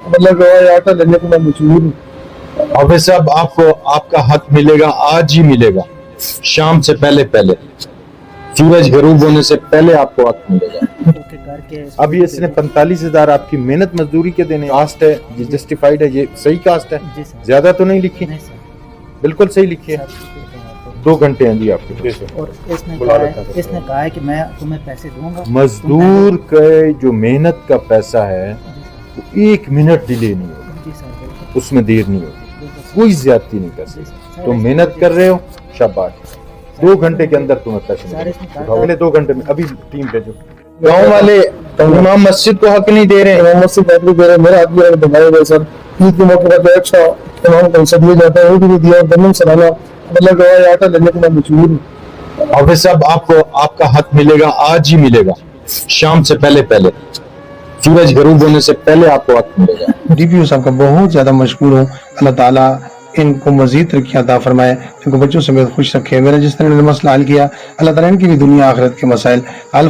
मतलब गवाह आटा लेने को मैं मजबूर हूँ। हाफिज साहब आपको आपका हक मिलेगा, आज ही मिलेगा, शाम से पहले पहले, सूरज गरूब होने से पहले आपको हक मिलेगा। अब ये इसने 45,000 आपकी मेहनत मजदूरी के देने, कास्ट है ये जस्टिफाइड है, ये सही कास्ट है, ज्यादा तो नहीं लिखी, बिल्कुल सही लिखी है। 2 घंटे हैं जी आपके। और इसने कहा है कि मैं तुम्हें पैसे दूंगा। मजदूर के जो मेहनत का पैसा है वो 1 मिनट डिले नहीं होगा, उसमें देर नहीं होगी, कोई ज्यादती नहीं कर सकती। तुम मेहनत कर रहे हो, शाबाश, 2 घंटे के अंदर तुम्हें पैसे मिलेंगे। अगले 2 घंटे में अभी टीम भेजो। गाँव वाले इमाम मस्जिद को हक नहीं दे रहे, इमाम मस्जिद हक नहीं दे रहे, मेरा हक भी अगर दबाया गया सर। ईद के मौके पर अच्छा इमाम को सब दिया जाता है, वो भी नहीं दिया। दमन सलाना मतलब गवाह आटा लेने को मैं मजबूर हूँ। हाफिज साहब आपको आपका हक मिलेगा, आज ही मिलेगा, शाम से पहले पहले, सूरज गरूब होने से पहले आपको हक मिलेगा। डीपीओ साहब का बहुत ज्यादा मशहूर हूँ। अल्लाह ताला इनको मजीद तरक्की अता फरमाए, इनको बच्चों समेत खुश रखे। मेरा जिस तरह ने मसला हल किया, अल्लाह ताला इनकी भी दुनिया आखिरत के मसाइल हल